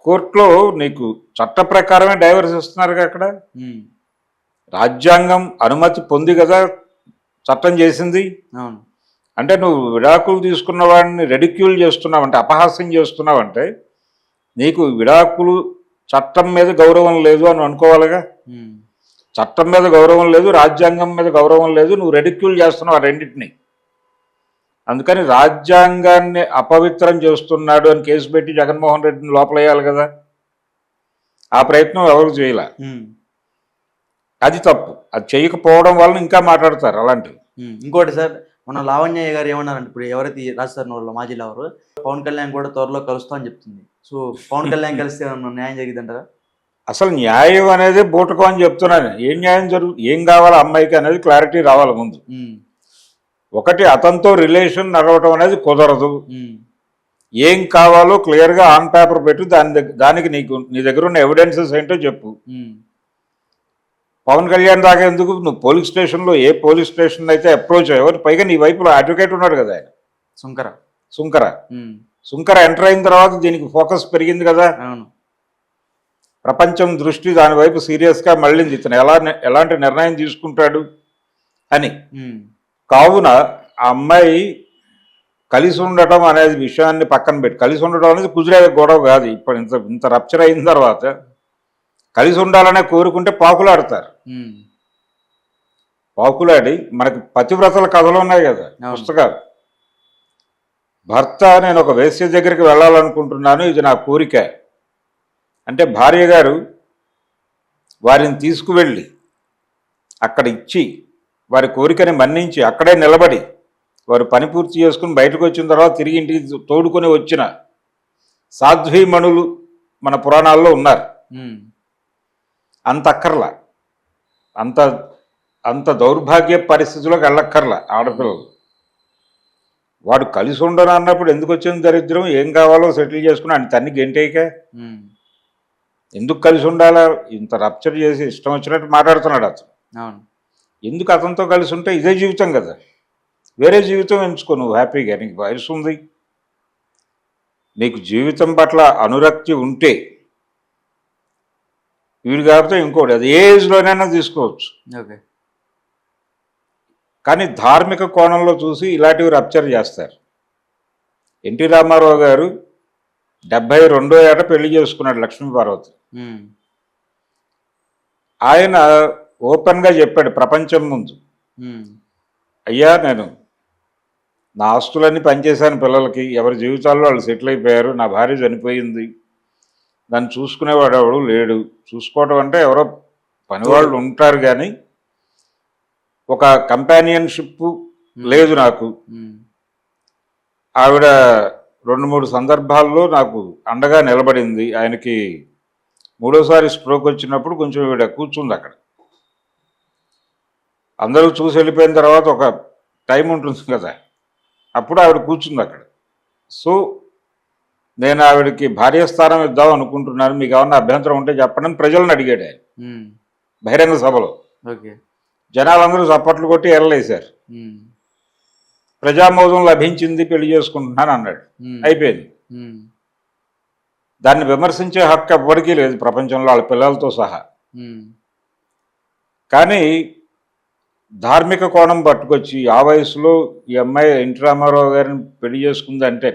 కోర్టులో నీకు చట్ట ప్రకారమే డైవర్స్ ఇస్తున్నారు అక్కడ. ఉమ్, రాజ్యాంగం అనుమతి పొంది కదా చట్టం చేసింది. అవును. అంటే నువ్వు విడాకులు తీసుకున్న వాడిని రెడిక్యూల్ చేస్తున్నావంటే, అపహాస్యం చేస్తున్నావంటే, నీకు విడాకులు చట్టం మీద గౌరవం లేదు అని అనుకోవాలిగా. ఉమ్, చట్టం మీద గౌరవం లేదు, రాజ్యాంగం మీద గౌరవం లేదు, నువ్వు రెడిక్యూల్ చేస్తున్నావు ఆ రెండింటిని. అందుకని రాజ్యాంగాన్ని అపవిత్రం చేస్తున్నాడు అని కేసు పెట్టి జగన్మోహన్ రెడ్డిని లోపలేయాలి కదా. ఆ ప్రయత్నం ఎవరు చేయాల. ఉమ్, అది తప్పు. అది చేయకపోవడం వలన ఇంకా మాట్లాడతారు అలాంటివి. ఇంకోటి సార్, మన లావణ్య గారు ఏమన్నారంటే, ఇప్పుడు ఎవరైతే రాజస్థాన్ వాళ్ళు మాజీ లవరు పవన్ కళ్యాణ్ కూడా త్వరలో కలుస్తా అని చెప్తుంది. సో పవన్ కళ్యాణ్ కలిస్తే ఏమన్నా న్యాయం జరిగిద్దంటారా? అసలు న్యాయం అనేది బూటకం అని చెప్తున్నాను. ఏం న్యాయం ఏం కావాలి అమ్మాయికి అనేది క్లారిటీ రావాలి ముందు. ఒకటి, అతనితో రిలేషన్ నడవటం అనేది కుదరదు. ఏం కావాలో క్లియర్గా ఆన్ పేపర్ పెట్టు, దానికి నీ దగ్గర ఉన్న ఎవిడెన్సెస్ ఏంటో చెప్పు. పవన్ కళ్యాణ్ దాకా ఎందుకు? నువ్వు పోలీస్ స్టేషన్లో ఏ పోలీస్ స్టేషన్ అయితే అప్రోచ్ అయ్యావు, పైగా నీ వైపులో అడ్వకేట్ ఉన్నాడు కదా ఆయన, సుంకర ఎంటర్ అయిన తర్వాత దీనికి ఫోకస్ పెరిగింది కదా. ప్రపంచం దృష్టి దాని వైపు సీరియస్గా మళ్ళింది, ఇతను ఎలాంటి నిర్ణయం తీసుకుంటాడు అని. కావున ఆ అమ్మాయి కలిసి ఉండటం అనేది విషయాన్ని పక్కన పెట్టి, కలిసి ఉండటం అనేది కుదిరే గొడవ కాదు. ఇప్పుడు ఇంత రప్చర్ అయిన తర్వాత కలిసి ఉండాలనే కోరుకుంటే పాకులాడతారు. పాకులాడి మనకి పతివ్రతల కథలు ఉన్నాయి కదా పుస్తకాలు. భర్త, నేను ఒక వేశ్య దగ్గరికి వెళ్ళాలనుకుంటున్నాను, ఇది నా కోరిక అంటే, భార్య గారు వారిని తీసుకువెళ్ళి అక్కడ ఇచ్చి వారి కోరికని మన్నించి అక్కడే నిలబడి వారు పని పూర్తి చేసుకుని బయటకు వచ్చిన తర్వాత తిరిగి ఇంటికి తోడుకొని వచ్చిన సాధ్వీమణులు మన పురాణాల్లో ఉన్నారు. అంత అక్కర్లా, అంత దౌర్భాగ్య పరిస్థితుల్లోకి వెళ్ళక్కర్లా ఆడపిల్లలు. వాడు కలిసి ఉండను అన్నప్పుడు ఎందుకు వచ్చింది దరిద్రం? ఏం కావాలో సెటిల్ చేసుకుని ఆయన తన్ని గెంటేయక ఎందుకు కలిసి ఉండాలా? ఇంత రప్చర్ చేసి ఇష్టం వచ్చినట్టు మాట్లాడుతున్నాడు అతను. ఎందుకు అతనితో కలిసి ఉంటే ఇదే జీవితం కదా, వేరే జీవితం ఎంచుకో నువ్వు హ్యాపీగా. నీకు వయసు ఉంది, నీకు జీవితం పట్ల అనురక్తి ఉంటే వీడు కాకపోతే ఇంకోటి, అది ఏ ఏజ్లోనైనా తీసుకోవచ్చు. కానీ ధార్మిక కోణంలో చూసి ఇలాంటివి రప్చర్ చేస్తారు. ఎన్టీ రామారావు గారు 72వ ఏట పెళ్లి చేసుకున్నాడు లక్ష్మీపార్వతి. ఆయన ఓపెన్గా చెప్పాడు ప్రపంచం ముందు, అయ్యా నేను నా ఆస్తులన్నీ పనిచేశాను పిల్లలకి, ఎవరి జీవితాల్లో వాళ్ళు సెటిల్ అయిపోయారు, నా భార్య చనిపోయింది, నన్ను చూసుకునేవాడు ఎవడు లేడు. చూసుకోవడం అంటే ఎవరో పనివాళ్ళు ఉంటారు కానీ ఒక కంపానియన్షిప్ లేదు నాకు. ఆవిడ 2-3 సందర్భాల్లో నాకు అండగా నిలబడింది. ఆయనకి 3వసారి స్ట్రోక్ వచ్చినప్పుడు కొంచెం ఈవిడ కూర్చుంది అక్కడ. అందరూ చూసి వెళ్ళిపోయిన తర్వాత ఒక టైం ఉంటుంది కదా, అప్పుడు ఆవిడ కూర్చుంది అక్కడ. సో నేను ఆవిడకి భార్యాస్థానం ఇద్దాం అనుకుంటున్నాను, మీకు ఏమన్నా అభ్యంతరం ఉంటే చెప్పండి ప్రజలను అడిగాడు ఆయన బహిరంగ సభలో. జనాలందరూ చప్పట్లు కొట్టి ఎరలేశారు. ప్రజామోదం లభించింది, పెళ్లి చేసుకుంటున్నాను అన్నాడు, అయిపోయింది. దాన్ని విమర్శించే హక్కు ఎవ్వరికీ లేదు ప్రపంచంలో, వాళ్ళ పిల్లలతో సహా. కానీ ధార్మిక కోణం పట్టుకొచ్చి ఆ వయసులో ఈ అమ్మాయి ఎన్టీ రామారావు గారిని పెళ్లి చేసుకుందంటే,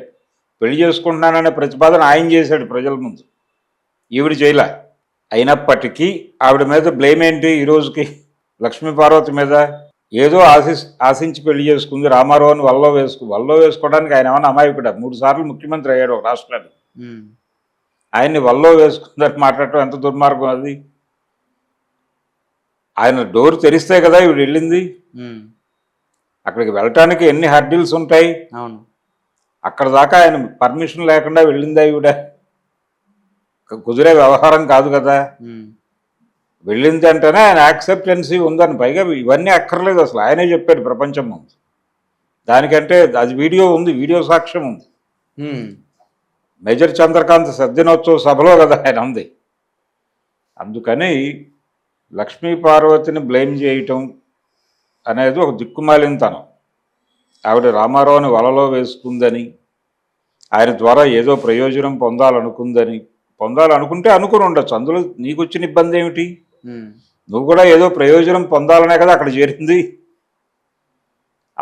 పెళ్లి చేసుకుంటున్నాననే ప్రతిపాదన ఆయన చేశాడు ప్రజల ముందు, ఈవిడ చేయలే. అయినప్పటికీ ఆవిడ మీద బ్లేమ్ ఏంటి ఈ రోజుకి? లక్ష్మీపార్వతి మీద ఏదో ఆశించి పెళ్లి చేసుకుంది, రామారావుని వల్లో వేసుకోవడానికి ఆయన ఏమన్నా అమాయకుడా? 3 సార్లు ముఖ్యమంత్రి అయ్యాడు రాష్ట్రానికి, ఆయన్ని వల్లో వేసుకుందని మాట్లాడటం ఎంత దుర్మార్గం అది. ఆయన డోర్ తెరిస్తే కదా ఇవిడ వెళ్ళింది. అక్కడికి వెళ్ళటానికి ఎన్ని హర్డిల్స్ ఉంటాయి. అక్కడ దాకా ఆయన పర్మిషన్ లేకుండా వెళ్ళిందా ఈవిడ? కుదిరే వ్యవహారం కాదు కదా. వెళ్ళింది అంటేనే ఆయన యాక్సెప్టెన్సీ ఉందని, పైగా ఇవన్నీ అక్కర్లేదు అసలు, ఆయనే చెప్పాడు ప్రపంచం ముందు. దానికంటే అది వీడియో ఉంది, వీడియో సాక్ష్యం ఉంది. మేజర్ చంద్రకాంత్ సద్దినోత్సవ సభలో కదా ఆయన ఉంది. అందుకని లక్ష్మీ పార్వతిని బ్లేమ్ చేయటం అనేది ఒక దిక్కుమాలినతనం. ఆవిడ రామారావుని వలలో వేసుకుందని, ఆయన ద్వారా ఏదో ప్రయోజనం పొందాలనుకుంటే అనుకుని ఉండొచ్చు. అందులో నీకు వచ్చిన ఇబ్బంది ఏమిటి? నువ్వు కూడా ఏదో ప్రయోజనం పొందాలనే కదా అక్కడ చేరింది.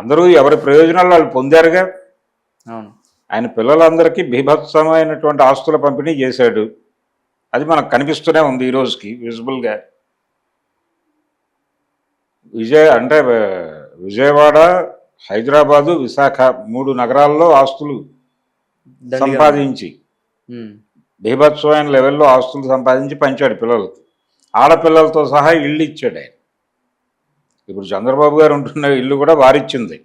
అందరూ ఎవరి ప్రయోజనాలు వాళ్ళు పొందారుగా. ఆయన పిల్లలందరికీ బీభత్సమైనటువంటి ఆస్తుల పంపిణీ చేశాడు. అది మనకు కనిపిస్తూనే ఉంది ఈ రోజుకి విజిబుల్గా. విజయవాడ, హైదరాబాదు, విశాఖ 3 నగరాల్లో ఆస్తులు సంపాదించి బీభత్సమైన లెవెల్లో ఆస్తులు సంపాదించి పంచాడు పిల్లలకి. ఆడపిల్లలతో సహా ఇల్లు ఇచ్చాడు ఆయన. ఇప్పుడు చంద్రబాబు గారు ఉంటున్న ఇల్లు కూడా వారిచ్చింది,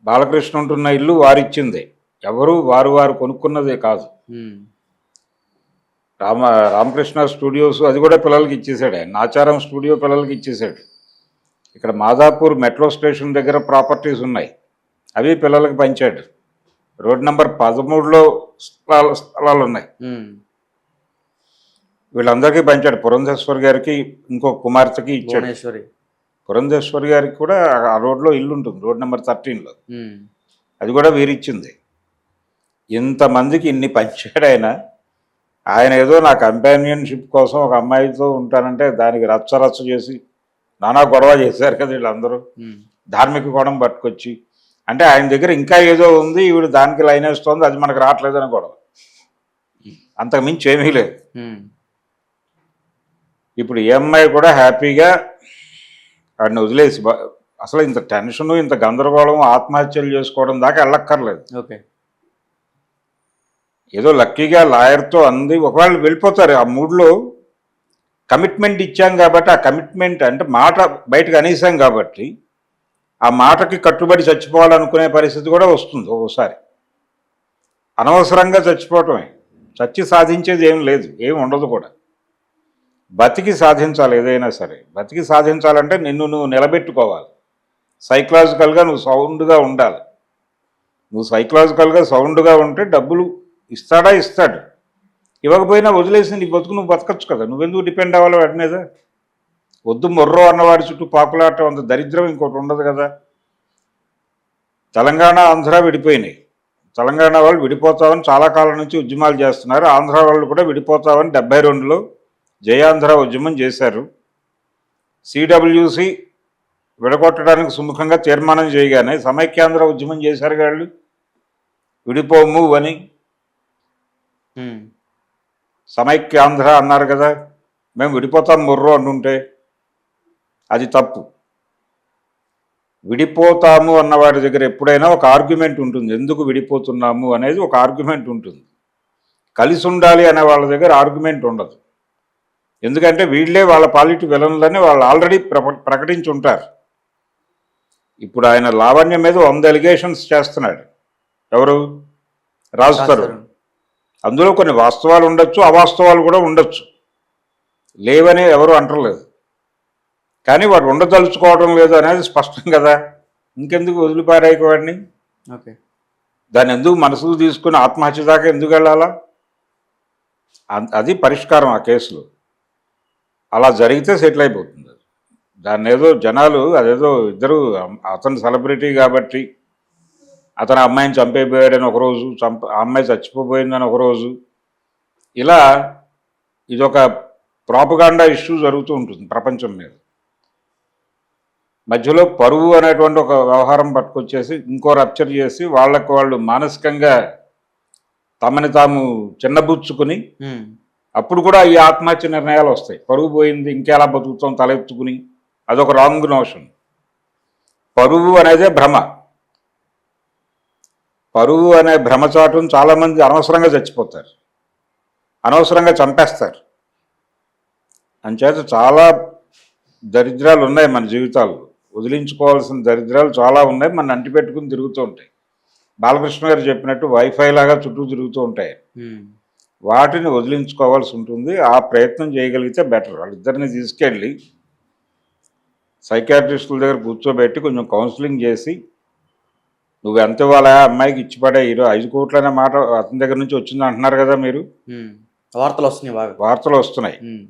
బాలకృష్ణ ఉంటున్న ఇల్లు వారిచ్చింది. ఎవరు వారు కొనుక్కున్నదే కాదు. రామకృష్ణ స్టూడియోస్ అది కూడా పిల్లలకి ఇచ్చేసాడు ఆయన. నాచారం స్టూడియో పిల్లలకి ఇచ్చేసాడు. ఇక్కడ మాదాపూర్ మెట్రో స్టేషన్ దగ్గర ప్రాపర్టీస్ ఉన్నాయి, అవి పిల్లలకి పంచాడు. రోడ్ నెంబర్ 13లో స్థలాలు ఉన్నాయి, వీళ్ళందరికీ పంచాడు. పురంధేశ్వరి గారికి ఇంకో కుమార్తెకి ఇచ్చాడు. పురంధేశ్వరి గారికి కూడా ఆ రోడ్లో ఇల్లు ఉంటుంది, రోడ్ నెంబర్ 13లో. అది కూడా వీరిచ్చింది. ఇంతమందికి ఇన్ని పంచాడు ఆయన. ఆయన ఏదో నా కంపానియన్షిప్ కోసం ఒక అమ్మాయితో ఉంటానంటే దానికి రచ్చ చేసి నానా గొడవ చేశారు కదా వీళ్ళందరూ. ధార్మిక కోణం పట్టుకొచ్చి అంటే ఆయన దగ్గర ఇంకా ఏదో ఉంది, ఈవిడ దానికి లైన్ వేస్తోంది, అది మనకు రావట్లేదని గొడవ. అంతకు మించి ఏమీ లేదు. ఇప్పుడు ఈ అమ్మాయి కూడా హ్యాపీగా వాడిని వదిలేసి, అసలు ఇంత టెన్షను, ఇంత గందరగోళం, ఆత్మహత్యలు చేసుకోవడం దాకా వెళ్ళక్కర్లేదు. ఏదో లక్కీగా లాయర్తో అంది. ఒకవేళ వెళ్ళిపోతారు ఆ మూడ్లో. కమిట్మెంట్ ఇచ్చాం కాబట్టి, ఆ కమిట్మెంట్ అంటే మాట బయటకు అనేసాం కాబట్టి ఆ మాటకి కట్టుబడి చచ్చిపోవాలనుకునే పరిస్థితి కూడా వస్తుంది ఒక్కోసారి. అనవసరంగా చచ్చిపోవటమే. చచ్చి సాధించేది ఏం లేదు, ఏం ఉండదు కూడా. బతికి సాధించాలి ఏదైనా సరే. బతికి సాధించాలంటే నువ్వు నిలబెట్టుకోవాలి. సైకలాజికల్గా నువ్వు సౌండ్గా ఉండాలి. నువ్వు సైకలాజికల్గా సౌండ్గా ఉంటే డబ్బులు ఇస్తాడు. ఇవ్వకపోయినా వదిలేసి నీ బతుకు నువ్వు బతకచ్చు కదా. నువ్వెందుకు డిపెండ్ అవ్వాలి వాటి మీద? వద్దు మొర్రో అన్నవాడి చుట్టూ పాపులాటం అంత దరిద్రం ఇంకోటి ఉండదు కదా. తెలంగాణ, ఆంధ్ర విడిపోయినాయి. తెలంగాణ వాళ్ళు విడిపోతామని చాలా కాలం నుంచి ఉద్యమాలు చేస్తున్నారు. ఆంధ్ర వాళ్ళు కూడా విడిపోతామని 72లో జయాంధ్ర ఉద్యమం చేశారు. సిడబ్ల్యూసి విడగొట్టడానికి సుముఖంగా తీర్మానం చేయగానే సమైక్యాంధ్ర ఉద్యమం చేశారు వాళ్ళు. విడిపోము అని సమైక్యాంధ్ర అన్నారు కదా. మేము విడిపోతాం మొర్రో అంటుంటే అది తప్పు. విడిపోతాము అన్నవాడి దగ్గర ఎప్పుడైనా ఒక ఆర్గ్యుమెంట్ ఉంటుంది. ఎందుకు విడిపోతున్నాము అనేది ఒక ఆర్గ్యుమెంట్ ఉంటుంది. కలిసి ఉండాలి అనే వాళ్ళ దగ్గర ఆర్గ్యుమెంట్ ఉండదు. ఎందుకంటే వీళ్ళే వాళ్ళ పాలిటీ విలన్లని వాళ్ళు ఆల్రెడీ ప్రకటించి ఉంటారు. ఇప్పుడు ఆయన లావణ్యం మీద 100 ఎలిగేషన్స్ చేస్తున్నాడు. ఎవరు? రాజ్ తరుణ్. అందులో కొన్ని వాస్తవాలు ఉండొచ్చు, అవాస్తవాలు కూడా ఉండొచ్చు, లేవని ఎవరు అంటలేదు. కానీ వాడు ఉండదలుచుకోవడం లేదు అనేది స్పష్టం కదా. ఇంకెందుకు వదిలిపారాయికోవాడిని? దాన్ని ఎందుకు మనసుకు తీసుకుని ఆత్మహత్య దాకా ఎందుకు వెళ్ళాలా? అది పరిష్కారం ఆ కేసులో. అలా జరిగితే సెటిల్ అయిపోతుంది. దాన్ని ఏదో జనాలు అదేదో ఇద్దరు, అతను సెలబ్రిటీ కాబట్టి అతను అమ్మాయిని చంపైపోయాడని ఒకరోజు, ఆ అమ్మాయి చచ్చిపోయిందని ఒకరోజు, ఇలా ఇదొక ప్రాపగాండా ఇష్యూ జరుగుతూ ఉంటుంది ప్రపంచం మీద. మధ్యలో పరువు అనేటువంటి ఒక వ్యవహారం పట్టుకొచ్చేసి ఇంకో రప్చర్ చేసి వాళ్ళకు వాళ్ళు మానసికంగా తమని తాము చిన్నబుచ్చుకుని అప్పుడు కూడా ఈ ఆత్మహత్య నిర్ణయాలు వస్తాయి. పరువు పోయింది, ఇంకెలా బతుకుతాం తలెత్తుకుని, అదొక రాంగ్ నోషన్. పరువు అనేదే భ్రమ. పరువు అనే భ్రమచాటును చాలామంది అనవసరంగా చచ్చిపోతారు, అనవసరంగా చంపేస్తారు. అంచేత చాలా దరిద్రాలు ఉన్నాయి మన జీవితాల్లో. వదిలించుకోవాల్సిన దరిద్రాలు చాలా ఉన్నాయి, మన అంటిపెట్టుకుని తిరుగుతూ ఉంటాయి. బాలకృష్ణ గారు చెప్పినట్టు వైఫై లాగా చుట్టూ తిరుగుతూ ఉంటాయి. వాటిని వదిలించుకోవాల్సి ఉంటుంది. ఆ ప్రయత్నం చేయగలిగితే బెటర్. వాళ్ళిద్దరిని తీసుకెళ్ళి సైకాట్రిస్టుల దగ్గర కూర్చోబెట్టి కొంచెం కౌన్సిలింగ్ చేసి నువ్వు ఎంత ఇవ్వాలా అమ్మాయికి ఇచ్చిపడే 5 కోట్లు అనే మాట అతని దగ్గర నుంచి వచ్చింది అంటున్నారు కదా మీరు, వార్తలు వస్తున్నాయి బాగా. వార్తలు వస్తున్నాయి.